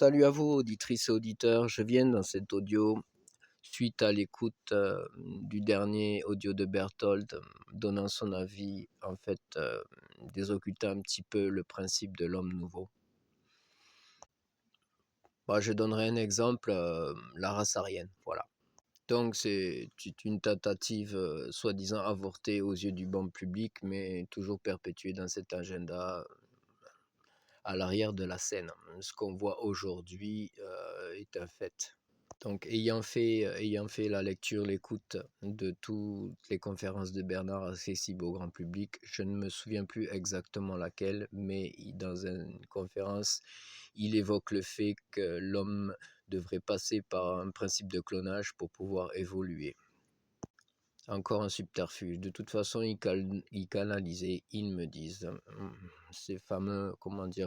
Salut à vous, auditrices et auditeurs. Je viens dans cet audio suite à l'écoute du dernier audio de Berthold, donnant son avis, désoccultant un petit peu le principe de l'homme nouveau. Je donnerai un exemple, la race aryenne, voilà. Donc c'est une tentative soi-disant avortée aux yeux du bon public, mais toujours perpétuée dans cet agenda à l'arrière de la scène. Ce qu'on voit aujourd'hui est un fait. Donc, ayant fait la lecture, l'écoute de toutes les conférences de Bernard accessibles au grand public, je ne me souviens plus exactement laquelle, mais dans une conférence, il évoque le fait que l'homme devrait passer par un principe de clonage pour pouvoir évoluer. Encore un subterfuge. De toute façon, ils canalisaient, ils me disent, ces fameux,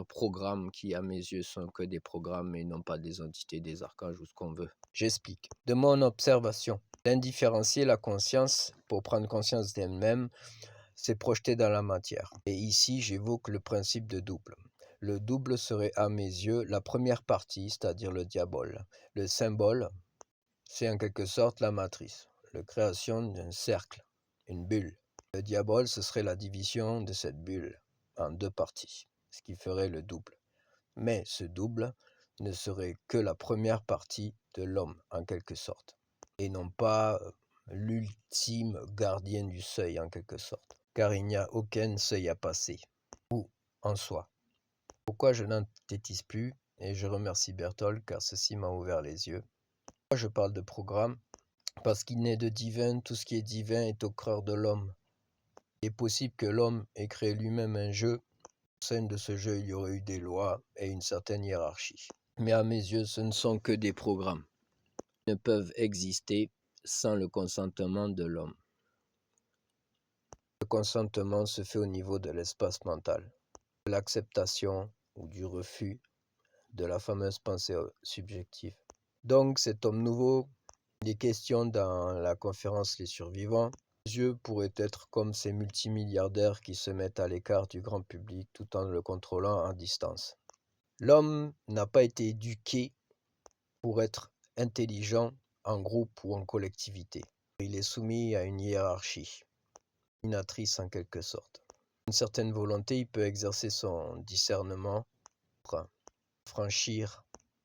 programmes qui, à mes yeux, sont que des programmes et non pas des entités, des archanges ou ce qu'on veut. J'explique. De mon observation, d'indifférencier la conscience pour prendre conscience d'elle-même, c'est projeter dans la matière. Et ici, j'évoque le principe de double. Le double serait, à mes yeux, la première partie, c'est-à-dire le diabole. Le symbole, c'est en quelque sorte la matrice. La création d'un cercle, une bulle. Le diabole, ce serait la division de cette bulle en deux parties, ce qui ferait le double. Mais ce double ne serait que la première partie de l'homme, en quelque sorte, et non pas l'ultime gardien du seuil, en quelque sorte, car il n'y a aucun seuil à passer, ou en soi. Pourquoi je n'enthétise plus, et je remercie Berthold, car ceci m'a ouvert les yeux. Pourquoi je parle de programme? Parce qu'il n'est de divin, tout ce qui est divin est au cœur de l'homme. Il est possible que l'homme ait créé lui-même un jeu. Au sein de ce jeu, il y aurait eu des lois et une certaine hiérarchie. Mais à mes yeux, ce ne sont que des programmes. Ils ne peuvent exister sans le consentement de l'homme. Le consentement se fait au niveau de l'espace mental, de l'acceptation ou du refus de la fameuse pensée subjective. Donc cet homme nouveau, il est question dans la conférence Les Survivants. Les yeux pourraient être comme ces multimilliardaires qui se mettent à l'écart du grand public tout en le contrôlant à distance. L'homme n'a pas été éduqué pour être intelligent en groupe ou en collectivité. Il est soumis à une hiérarchie, dominatrice en quelque sorte. Une certaine volonté, il peut exercer son discernement pour franchir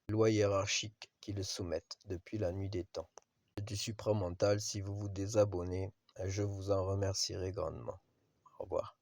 les lois hiérarchiques qui le soumettent depuis la nuit des temps. Du supramental, si vous vous désabonnez, je vous en remercierai grandement. Au revoir.